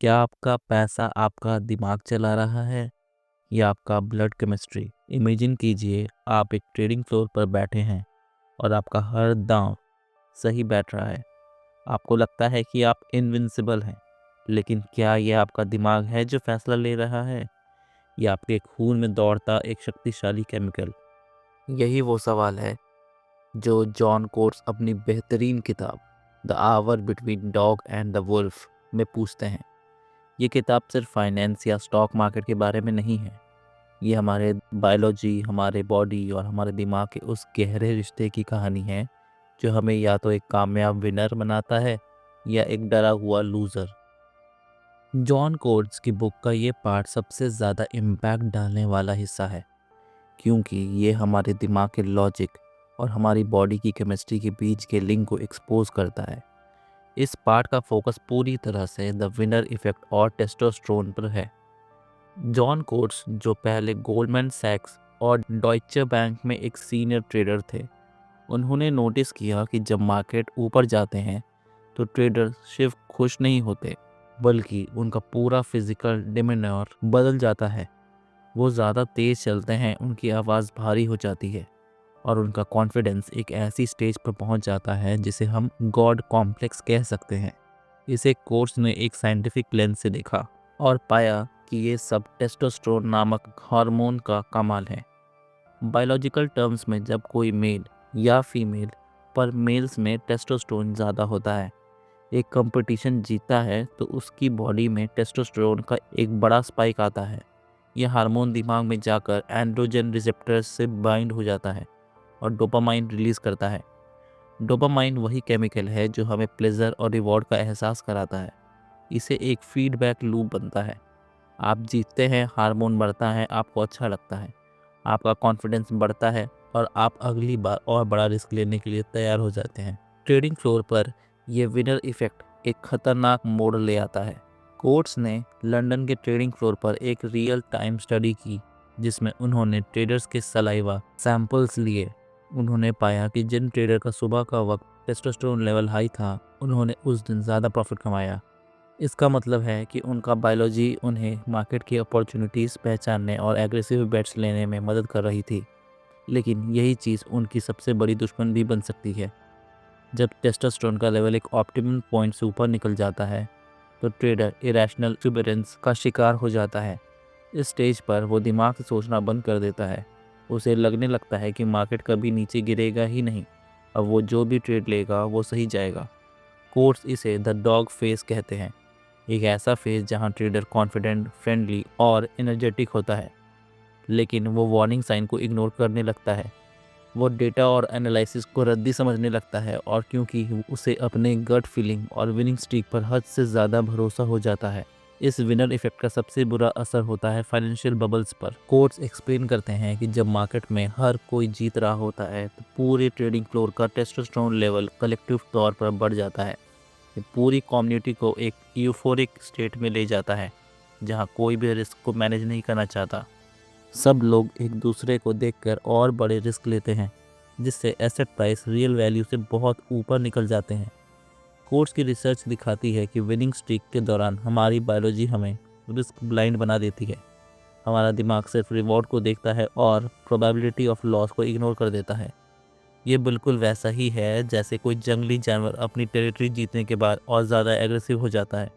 क्या आपका पैसा आपका दिमाग चला रहा है या आपका ब्लड केमिस्ट्री? इमेजिन कीजिए आप एक ट्रेडिंग फ्लोर पर बैठे हैं और आपका हर दांव सही बैठ रहा है। आपको लगता है कि आप इनविंसिबल हैं, लेकिन क्या यह आपका दिमाग है जो फैसला ले रहा है या आपके खून में दौड़ता एक शक्तिशाली केमिकल? यही वो सवाल है जो जॉन कोट्स अपनी बेहतरीन किताब the hour between dog and the wolf में पूछते हैं। ये किताब सिर्फ फाइनेंस या स्टॉक मार्केट के बारे में नहीं है। ये हमारे बायोलॉजी, हमारे बॉडी और हमारे दिमाग के उस गहरे रिश्ते की कहानी है जो हमें या तो एक कामयाब विनर बनाता है या एक डरा हुआ लूज़र। जॉन कोट्स की बुक का ये पार्ट सबसे ज़्यादा इम्पैक्ट डालने वाला हिस्सा है, क्योंकि ये हमारे दिमाग के लॉजिक और हमारी बॉडी की केमिस्ट्री के बीच के लिंक को एक्सपोज करता है। इस पार्ट का फोकस पूरी तरह से द विनर इफेक्ट और टेस्टोस्टेरोन पर है। जॉन कोट्स, जो पहले गोल्डमैन सैक्स और डॉइचे बैंक में एक सीनियर ट्रेडर थे, उन्होंने नोटिस किया कि जब मार्केट ऊपर जाते हैं तो ट्रेडर सिर्फ खुश नहीं होते, बल्कि उनका पूरा फिजिकल डिमीनर बदल जाता है। वो ज़्यादा तेज़ चलते हैं, उनकी आवाज़ भारी हो जाती है और उनका कॉन्फिडेंस एक ऐसी स्टेज पर पहुंच जाता है जिसे हम गॉड कॉम्प्लेक्स कह सकते हैं। इसे कोर्स ने एक साइंटिफिक लेंस से देखा और पाया कि ये सब टेस्टोस्टेरोन नामक हार्मोन का कमाल है। बायोलॉजिकल टर्म्स में जब कोई मेल या फीमेल, पर मेल्स में टेस्टोस्टेरोन ज़्यादा होता है, एक कंपटीशन जीतता है तो उसकी बॉडी में टेस्टोस्टेरोन का एक बड़ा स्पाइक आता है। यह हार्मोन दिमाग में जाकर एंड्रोजन रिसेप्टर्स से बाइंड हो जाता है और डोपामाइन रिलीज करता है। डोपामाइन वही केमिकल है जो हमें प्लेजर और रिवॉर्ड का एहसास कराता है। इसे एक फीडबैक लूप बनता है। आप जीतते हैं, हार्मोन बढ़ता है, आपको अच्छा लगता है, आपका कॉन्फिडेंस बढ़ता है और आप अगली बार और बड़ा रिस्क लेने के लिए तैयार हो जाते हैं। ट्रेडिंग फ्लोर पर यह विनर इफेक्ट एक खतरनाक मोड़ ले आता है। कोट्स ने लंदन के ट्रेडिंग फ्लोर पर एक रियल टाइम स्टडी की, जिसमें उन्होंने ट्रेडर्स के सलाइवा सैंपल्स लिए। उन्होंने पाया कि जिन ट्रेडर का सुबह का वक्त टेस्टोस्टेरोन लेवल हाई था, उन्होंने उस दिन ज़्यादा प्रॉफिट कमाया। इसका मतलब है कि उनका बायोलॉजी उन्हें मार्केट की अपॉर्चुनिटीज़ पहचानने और एग्रेसिव बेट्स लेने में मदद कर रही थी। लेकिन यही चीज़ उनकी सबसे बड़ी दुश्मन भी बन सकती है। जब टेस्टोस्टेरोन का लेवल एक ऑप्टिमम पॉइंट से ऊपर निकल जाता है तो ट्रेडर इरेशनल एक्सुबरेंस का शिकार हो जाता है। इस स्टेज पर वो दिमाग से सोचना बंद कर देता है। उसे लगने लगता है कि मार्केट कभी नीचे गिरेगा ही नहीं, अब वो जो भी ट्रेड लेगा वो सही जाएगा। कोर्स इसे द डॉग फेज कहते हैं, एक ऐसा फेज जहां ट्रेडर कॉन्फिडेंट, फ्रेंडली और एनर्जेटिक होता है, लेकिन वो वार्निंग साइन को इग्नोर करने लगता है। वो डेटा और एनालिसिस को रद्दी समझने लगता है, और क्योंकि उसे अपने गट फीलिंग और विनिंग स्ट्रीक पर हद से ज़्यादा भरोसा हो जाता है। इस विनर इफेक्ट का सबसे बुरा असर होता है फाइनेंशियल बबल्स पर। कोर्ट्स एक्सप्लेन करते हैं कि जब मार्केट में हर कोई जीत रहा होता है तो पूरे ट्रेडिंग फ्लोर का टेस्टोस्टेरोन लेवल कलेक्टिव तौर पर बढ़ जाता है। ये पूरी कम्युनिटी को एक यूफोरिक स्टेट में ले जाता है जहां कोई भी रिस्क को मैनेज नहीं करना चाहता। सब लोग एक दूसरे को देखकर और बड़े रिस्क लेते हैं, जिससे एसेट प्राइस रियल वैल्यू से बहुत ऊपर निकल जाते हैं। कोर्स की रिसर्च दिखाती है कि विनिंग स्ट्रीक के दौरान हमारी बायोलॉजी हमें रिस्क ब्लाइंड बना देती है। हमारा दिमाग सिर्फ रिवॉर्ड को देखता है और प्रोबेबिलिटी ऑफ लॉस को इग्नोर कर देता है। ये बिल्कुल वैसा ही है जैसे कोई जंगली जानवर अपनी टेरिटरी जीतने के बाद और ज़्यादा एग्रेसिव हो जाता है।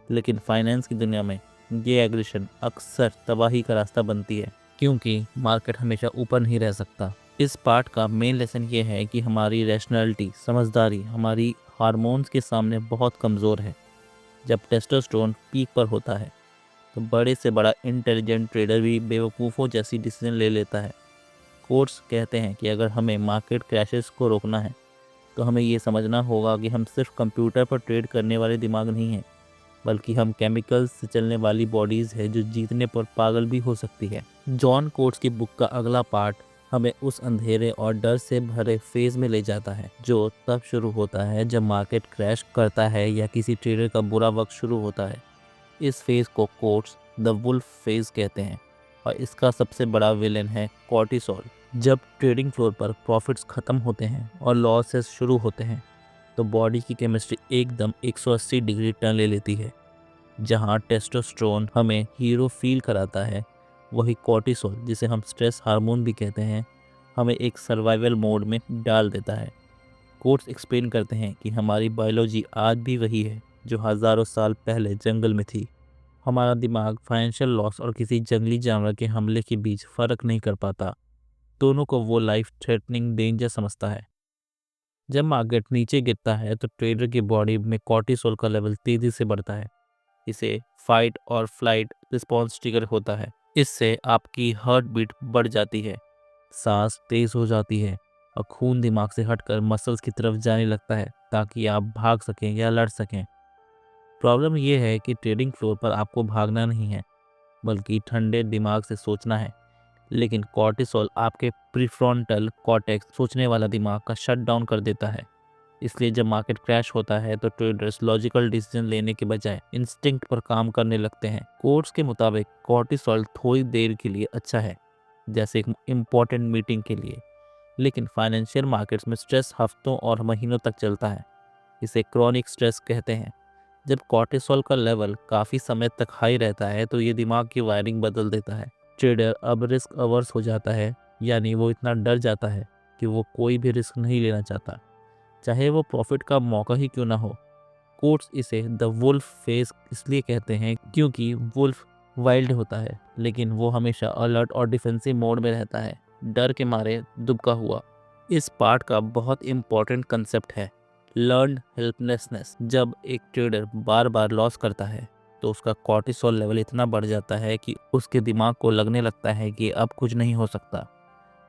लेकिन फाइनेंस की दुनिया में ये एग्रेशन अक्सर तबाही का रास्ता बनती है, क्योंकि मार्केट हमेशा ऊपर नहीं रह सकता। इस पार्ट का मेन लेसन ये है कि हमारी रैशनैलिटी, समझदारी हमारी हार्मोन्स के सामने बहुत कमज़ोर है। जब टेस्टोस्टेरोन पीक पर होता है तो बड़े से बड़ा इंटेलिजेंट ट्रेडर भी बेवकूफ़ों जैसी डिसीजन ले लेता है। कोर्स कहते हैं कि अगर हमें मार्केट क्रैशेस को रोकना है तो हमें ये समझना होगा कि हम सिर्फ कंप्यूटर पर ट्रेड करने वाले दिमाग नहीं हैं, बल्कि हम केमिकल्स से चलने वाली बॉडीज़ है जो जीतने पर पागल भी हो सकती है। जॉन कोट्स की बुक का अगला पार्ट हमें उस अंधेरे और डर से भरे फेज में ले जाता है जो तब शुरू होता है जब मार्केट क्रैश करता है या किसी ट्रेडर का बुरा वक्त शुरू होता है। इस फेज को कोट्स द वुल्फ फेज कहते हैं और इसका सबसे बड़ा विलेन है कॉर्टिसोल। जब ट्रेडिंग फ्लोर पर प्रॉफिट्स खत्म होते हैं और लॉसेस शुरू होते हैं तो बॉडी की केमिस्ट्री एकदम 180 डिग्री टर्न ले लेती है। जहां टेस्टोस्टेरोन हमें हीरो फील कराता है, वही कॉर्टिसोल, जिसे हम स्ट्रेस हार्मोन भी कहते हैं, हमें एक सर्वाइवल मोड में डाल देता है। कोट्स एक्सप्लेन करते हैं कि हमारी बायोलॉजी आज भी वही है जो हज़ारों साल पहले जंगल में थी। हमारा दिमाग फाइनेंशियल लॉस और किसी जंगली जानवर के हमले के बीच फ़र्क नहीं कर पाता। दोनों को वो लाइफ थ्रेटनिंग डेंजर समझता है। जब मार्केट नीचे गिरता है तो ट्रेडर की बॉडी में कॉर्टिसोल का लेवल तेज़ी से बढ़ता है। इसे फाइट और फ्लाइट रिस्पॉन्स ट्रिगर होता है। इससे आपकी हार्ट बीट बढ़ जाती है, सांस तेज हो जाती है और खून दिमाग से हटकर मसल्स की तरफ जाने लगता है ताकि आप भाग सकें या लड़ सकें। प्रॉब्लम यह है कि ट्रेडिंग फ्लोर पर आपको भागना नहीं है, बल्कि ठंडे दिमाग से सोचना है। लेकिन कॉर्टिसोल आपके प्रीफ्रंटल कॉर्टेक्स, सोचने वाला दिमाग का शट डाउन कर देता है। इसलिए जब मार्केट क्रैश होता है तो ट्रेडर्स लॉजिकल डिसीजन लेने के बजाय इंस्टिंक्ट पर काम करने लगते हैं। कोर्स के मुताबिक कॉर्टिसोल थोड़ी देर के लिए अच्छा है, जैसे एक इम्पॉर्टेंट मीटिंग के लिए, लेकिन फाइनेंशियल मार्केट्स में स्ट्रेस हफ्तों और महीनों तक चलता है। इसे क्रॉनिक स्ट्रेस कहते हैं। जब कॉर्टिसोल का लेवल काफ़ी समय तक हाई रहता है तो ये दिमाग की वायरिंग बदल देता है। ट्रेडर अब रिस्क अवर्स हो जाता है, यानी वो इतना डर जाता है कि वो कोई भी रिस्क नहीं लेना चाहता, चाहे वो प्रॉफिट का मौका ही क्यों ना हो। कोर्ट्स इसे द वुल्फ फेस इसलिए कहते हैं क्योंकि वुल्फ वाइल्ड होता है, लेकिन वो हमेशा अलर्ट और डिफेंसिव मोड में रहता है, डर के मारे दुबका हुआ। इस पार्ट का बहुत इंपॉर्टेंट कंसेप्ट है लर्न हेल्पलेसनेस। जब एक ट्रेडर बार बार लॉस करता है तो उसका कॉर्टिसोल लेवल इतना बढ़ जाता है कि उसके दिमाग को लगने लगता है कि अब कुछ नहीं हो सकता।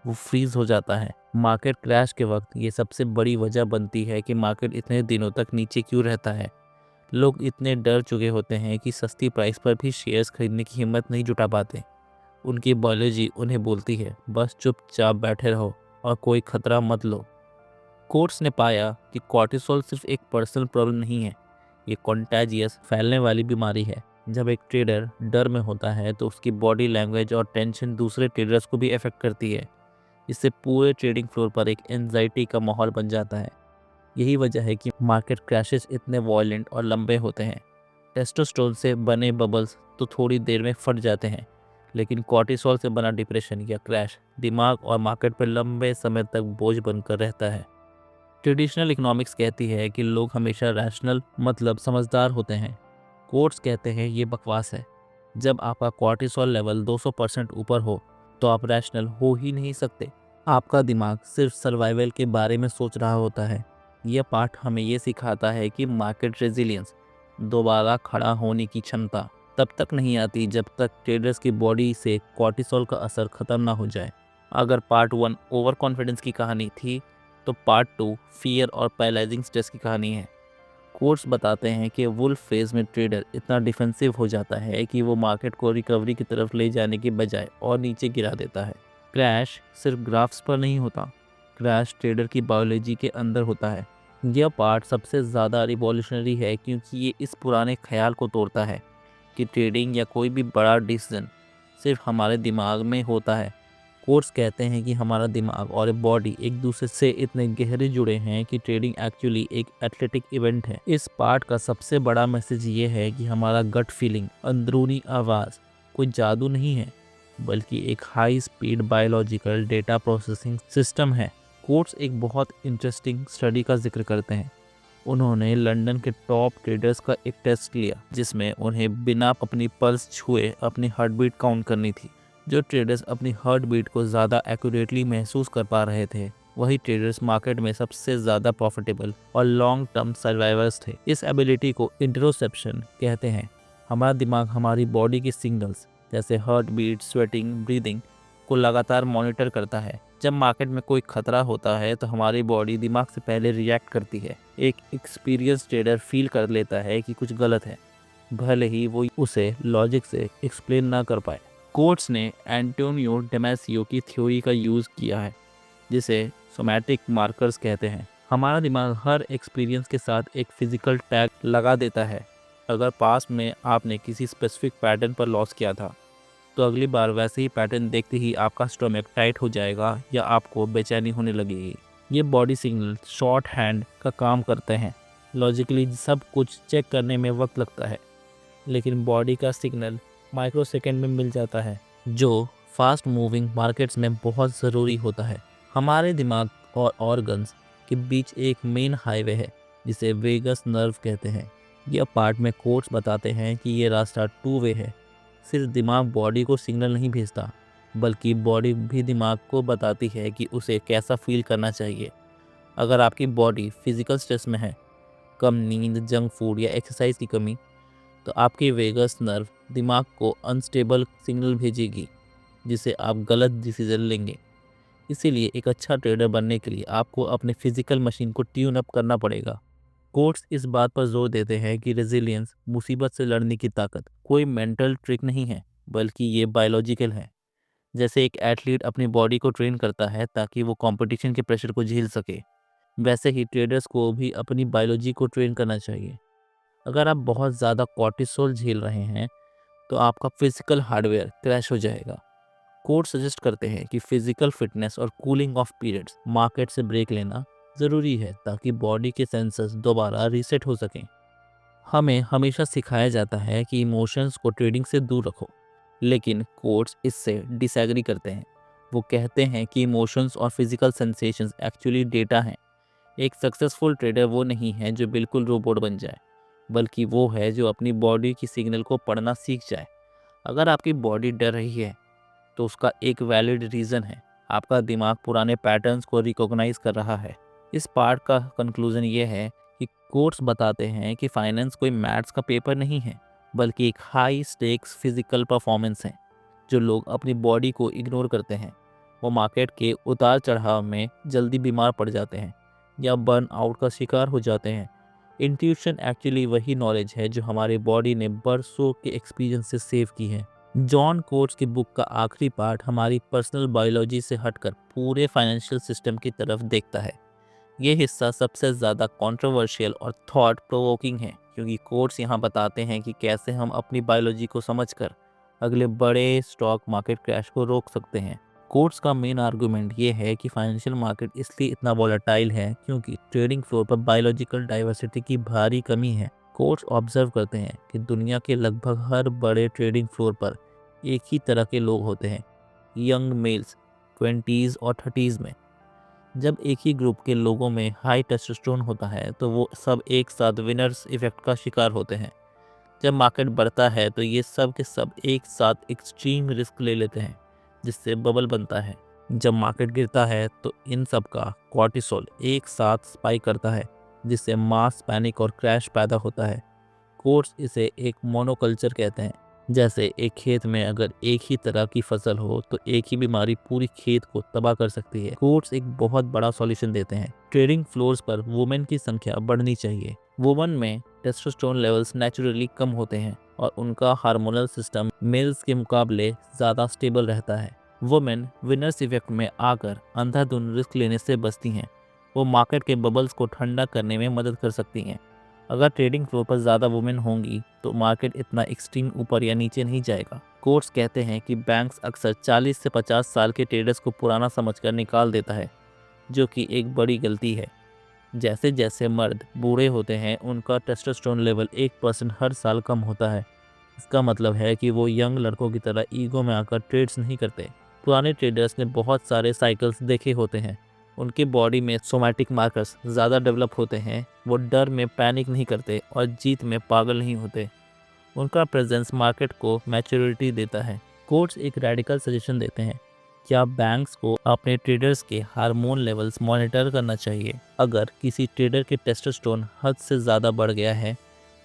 वो फ्रीज हो जाता है। मार्केट क्रैश के वक्त ये सबसे बड़ी वजह बनती है कि मार्केट इतने दिनों तक नीचे क्यों रहता है। लोग इतने डर चुके होते हैं कि सस्ती प्राइस पर भी शेयर्स खरीदने की हिम्मत नहीं जुटा पाते। उनकी बायोलॉजी उन्हें बोलती है बस चुपचाप बैठे रहो और कोई खतरा मत लो। कोर्ट्स ने पाया कि कॉर्टिसोल सिर्फ एक पर्सनल प्रॉब्लम नहीं है, ये कॉन्टेजियस, फैलने वाली बीमारी है। जब एक ट्रेडर डर में होता है तो उसकी बॉडी लैंग्वेज और टेंशन दूसरे ट्रेडर्स को भी अफेक्ट करती है। इससे पूरे ट्रेडिंग फ्लोर पर एक एंजाइटी का माहौल बन जाता है। यही वजह है कि मार्केट क्रैशेस इतने वॉयलेंट और लंबे होते हैं। टेस्टोस्टेरोन से बने बबल्स तो थोड़ी देर में फट जाते हैं, लेकिन कॉर्टिसोल से बना डिप्रेशन या क्रैश दिमाग और मार्केट पर लंबे समय तक बोझ बनकर रहता है। ट्रेडिशनल इकोनॉमिक्स कहती है कि लोग हमेशा रैशनल, मतलब समझदार होते हैं। कोर्ट्स कहते हैं ये बकवास है। जब आपका कॉर्टिसोल लेवल 200% ऊपर हो तो आप रैशनल हो ही नहीं सकते। आपका दिमाग सिर्फ सर्वाइवल के बारे में सोच रहा होता है। यह पाठ हमें ये सिखाता है कि मार्केट रेजिलियंस, दोबारा खड़ा होने की क्षमता, तब तक नहीं आती जब तक ट्रेडर्स की बॉडी से कॉर्टिसोल का असर खत्म ना हो जाए। अगर पार्ट 1 ओवर कॉन्फिडेंस की कहानी थी तो पार्ट 2 फियर और पैरालाइजिंग स्ट्रेस की कहानी है। कोर्स बताते हैं कि वुल्फ फेज में ट्रेडर इतना डिफेंसिव हो जाता है कि वो मार्केट को रिकवरी की तरफ ले जाने के बजाय और नीचे गिरा देता है। क्रैश सिर्फ ग्राफ्स पर नहीं होता, क्रैश ट्रेडर की बायोलॉजी के अंदर होता है। यह पार्ट सबसे ज़्यादा रिवॉल्यूशनरी है क्योंकि ये इस पुराने ख्याल को तोड़ता है कि ट्रेडिंग या कोई भी बड़ा डिसीजन सिर्फ हमारे दिमाग में होता है। कोर्स कहते हैं कि हमारा दिमाग और बॉडी एक दूसरे से इतने गहरे जुड़े हैं कि ट्रेडिंग एक्चुअली एक एथलेटिक इवेंट है। इस पार्ट का सबसे बड़ा मैसेज ये है कि हमारा गट फीलिंग, अंदरूनी आवाज़, कोई जादू नहीं है, बल्कि एक high speed biological data processing system है। कोर्स एक बहुत इंटरेस्टिंग स्टडी का जिक्र करते हैं। उन्होंने लंदन के टॉप ट्रेडर्स का एक टेस्ट लिया जिसमें उन्हें बिना अपनी पल्स छुए अपनी हार्ट बीट काउंट करनी थी। जो ट्रेडर्स अपनी हार्ट बीट को ज़्यादा एक्यूरेटली महसूस कर पा रहे थे, वही ट्रेडर्स मार्केट में सबसे ज़्यादा प्रॉफिटेबल और लॉन्ग टर्म सर्वाइवर्स थे। इस एबिलिटी को इंट्रोसेप्शन कहते हैं। हमारा दिमाग हमारी बॉडी के सिग्नल्स जैसे हार्ट बीट, स्वेटिंग, ब्रीदिंग को लगातार मॉनिटर करता है। जब मार्केट में कोई खतरा होता है तो हमारी बॉडी दिमाग से पहले रिएक्ट करती है। एक एक्सपीरियंस ट्रेडर फील कर लेता है कि कुछ गलत है, भले ही वो उसे लॉजिक से एक्सप्लेन ना कर पाए। कोर्ट्स ने एंटोनियो डेमासियो की थ्योरी का यूज़ किया है, जिसे सोमैटिक मार्कर्स कहते हैं। हमारा दिमाग हर एक्सपीरियंस के साथ एक फिजिकल टैग लगा देता है। अगर पास में आपने किसी स्पेसिफिक पैटर्न पर लॉस किया था तो अगली बार वैसे ही पैटर्न देखते ही आपका स्टोमक टाइट हो जाएगा या आपको बेचैनी होने लगेगी। ये बॉडी सिग्नल शॉर्ट हैंड का काम करते हैं। लॉजिकली सब कुछ चेक करने में वक्त लगता है, लेकिन बॉडी का सिग्नल माइक्रो सेकेंड में मिल जाता है, जो फास्ट मूविंग मार्केट्स में बहुत ज़रूरी होता है। हमारे दिमाग और ऑर्गन्स के बीच एक मेन हाईवे है जिसे वेगस नर्व कहते हैं। ये पार्ट में कोड्स बताते हैं कि ये रास्ता टू वे है। सिर्फ दिमाग बॉडी को सिग्नल नहीं भेजता, बल्कि बॉडी भी दिमाग को बताती है कि उसे कैसा फील करना चाहिए। अगर आपकी बॉडी फिजिकल स्ट्रेस में है, कम नींद, जंक फूड या एक्सरसाइज की कमी, तो आपकी वेगस नर्व दिमाग को अनस्टेबल सिग्नल भेजेगी, जिससे आप गलत डिसीजन लेंगे। इसीलिए एक अच्छा ट्रेडर बनने के लिए आपको अपने फिजिकल मशीन को ट्यून अप करना पड़ेगा। कोर्स इस बात पर जोर देते हैं कि रेजिलियंस, मुसीबत से लड़ने की ताकत, कोई मेंटल ट्रिक नहीं है, बल्कि ये बायोलॉजिकल है। जैसे एक एथलीट अपनी बॉडी को ट्रेन करता है ताकि वो कंपटीशन के प्रेशर को झेल सके, वैसे ही ट्रेडर्स को भी अपनी बायोलॉजी को ट्रेन करना चाहिए। अगर आप बहुत ज़्यादा कॉर्टिसोल झेल रहे हैं, तो आपका फिजिकल हार्डवेयर क्रैश हो जाएगा। कोड सजेस्ट करते हैं कि फिजिकल फिटनेस और कूलिंग ऑफ पीरियड्स, मार्केट से ब्रेक लेना ज़रूरी है ताकि बॉडी के सेंसर्स दोबारा रीसेट हो सकें। हमें हमेशा सिखाया जाता है कि इमोशंस को ट्रेडिंग से दूर रखो, लेकिन कोड्स इससे डिसएग्री करते हैं। वो कहते हैं कि इमोशंस और फिजिकल सेंसेशंस एक्चुअली डेटा हैं। एक सक्सेसफुल ट्रेडर वो नहीं है जो बिल्कुल रोबोट बन जाए, बल्कि वो है जो अपनी बॉडी की सिग्नल को पढ़ना सीख जाए। अगर आपकी बॉडी डर रही है, तो उसका एक वैलिड रीज़न है। आपका दिमाग पुराने पैटर्न्स को रिकॉग्नाइज कर रहा है। इस पार्ट का कंक्लूजन ये है कि कोर्स बताते हैं कि फाइनेंस कोई मैथ्स का पेपर नहीं है, बल्कि एक हाई स्टेक्स फिजिकल परफॉर्मेंस है। जो लोग अपनी बॉडी को इग्नोर करते हैं, वो मार्केट के उतार चढ़ाव में जल्दी बीमार पड़ जाते हैं या बर्न आउट का शिकार हो जाते हैं। इंट्यूशन एक्चुअली वही नॉलेज है जो हमारी बॉडी ने बरसों के एक्सपीरियंस से सेव की है। जॉन कोट्स की बुक का आखिरी पार्ट हमारी पर्सनल बायोलॉजी से हटकर पूरे फाइनेंशियल सिस्टम की तरफ देखता है। ये हिस्सा सबसे ज़्यादा कंट्रोवर्शियल और थॉट प्रोवोकिंग है, क्योंकि कोट्स यहाँ बताते हैं कि कैसे हम अपनी बायोलॉजी को समझकर अगले बड़े स्टॉक मार्केट क्रैश को रोक सकते हैं। कोट्स का मेन आर्गुमेंट ये है कि फाइनेंशियल मार्केट इसलिए इतना वॉलेटाइल है क्योंकि ट्रेडिंग फ्लोर पर बायोलॉजिकल डाइवर्सिटी की भारी कमी है। कोट्स ऑब्जर्व करते हैं कि दुनिया के लगभग हर बड़े ट्रेडिंग फ्लोर पर एक ही तरह के लोग होते हैं, यंग मेल्स 20s और 30s में। जब एक ही ग्रुप के लोगों में हाई टेस्टोस्टेरोन होता है, तो वो सब एक साथ विनर्स इफेक्ट का शिकार होते हैं। जब मार्केट बढ़ता है तो ये सब के सब एक साथ एक्सट्रीम रिस्क ले लेते हैं, जिससे बबल बनता है। जब मार्केट गिरता है तो इन सब का कॉर्टिसोल एक साथ स्पाइक करता है, जिससे मास पैनिक और क्रैश पैदा होता है। कोर्स इसे एक मोनोकल्चर कहते हैं। जैसे एक खेत में अगर एक ही तरह की फसल हो तो एक ही बीमारी पूरी खेत को तबाह कर सकती है। कोर्स एक बहुत बड़ा सॉल्यूशन देते हैं। ट्रेडिंग फ्लोर्स पर वुमेन की संख्या बढ़नी चाहिए। वुमेन में टेस्टोस्टेरोन लेवल्स नेचुरली कम होते हैं और उनका हार्मोनल सिस्टम मेल्स के मुकाबले ज़्यादा स्टेबल रहता है। वुमेन विनर्स इफेक्ट में आकर अंधाधुंध रिस्क लेने से बचती हैं। वो मार्केट के बबल्स को ठंडा करने में मदद कर सकती हैं। अगर ट्रेडिंग फ्लोर पर ज़्यादा वुमेन होंगी तो मार्केट इतना एक्सट्रीम ऊपर या नीचे नहीं जाएगा। कोर्ट्स कहते हैं कि बैंक्स अक्सर 40 से 50 साल के ट्रेडर्स को पुराना समझकर निकाल देता है, जो कि एक बड़ी गलती है। जैसे जैसे मर्द बूढ़े होते हैं, उनका टेस्टोस्टेरोन लेवल 1% हर साल कम होता है। इसका मतलब है कि वो यंग लड़कों की तरह ईगो में आकर ट्रेड्स नहीं करते। पुराने ट्रेडर्स ने बहुत सारे साइकिल्स देखे होते हैं। उनके बॉडी में सोमैटिक मार्कर्स ज़्यादा डेवलप होते हैं। वो डर में पैनिक नहीं करते और जीत में पागल नहीं होते। उनका प्रेजेंस मार्केट को मैच्योरिटी देता है। कोर्ट्स एक रेडिकल सजेशन देते हैं। क्या बैंक्स को अपने ट्रेडर्स के हार्मोन लेवल्स मॉनिटर करना चाहिए? अगर किसी ट्रेडर के टेस्टोस्टेरोन हद से ज़्यादा बढ़ गया है,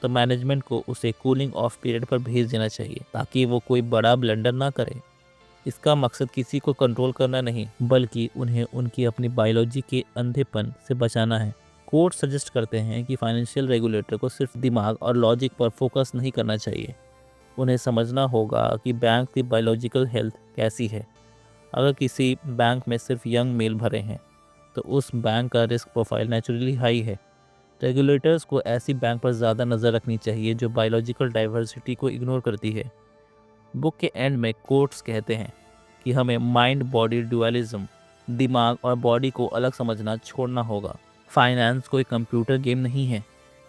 तो मैनेजमेंट को उसे कूलिंग ऑफ पीरियड पर भेज देना चाहिए ताकि वो कोई बड़ा ब्लंडर ना करे। इसका मकसद किसी को कंट्रोल करना नहीं, बल्कि उन्हें उनकी अपनी बायोलॉजी के अंधेपन से बचाना है। कोर्ट सजेस्ट करते हैं कि फाइनेंशियल रेगुलेटर को सिर्फ दिमाग और लॉजिक पर फोकस नहीं करना चाहिए। उन्हें समझना होगा कि बैंक की बायोलॉजिकल हेल्थ कैसी है। अगर किसी बैंक में सिर्फ यंग मेल भरे हैं, तो उस बैंक का रिस्क प्रोफाइल नेचुरली हाई है। रेगुलेटर्स को ऐसी बैंक पर ज़्यादा नज़र रखनी चाहिए जो बायोलॉजिकल डाइवर्सिटी को इग्नोर करती है। बुक के एंड में कोट्स कहते हैं कि हमें माइंड बॉडी डुअलिज्म, दिमाग और बॉडी को अलग समझना छोड़ना होगा। फाइनेंस कोई कंप्यूटर गेम नहीं है,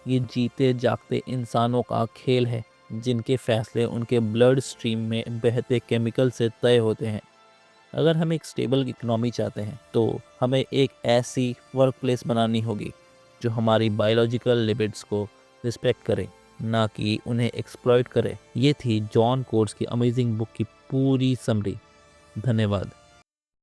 ये जीते जागते इंसानों का खेल है। जिनके फैसले उनके ब्लड स्ट्रीम में बहते केमिकल से तय होते हैं। अगर हम एक स्टेबल इकोनॉमी चाहते हैं तो हमें एक ऐसी वर्क प्लेस बनानी होगी जो हमारी बायोलॉजिकल लिमिट्स को रिस्पेक्ट करे, ना कि उन्हें एक्सप्लॉइट करे। ये थी जॉन कोट्स की अमेजिंग बुक की पूरी समरी। धन्यवाद।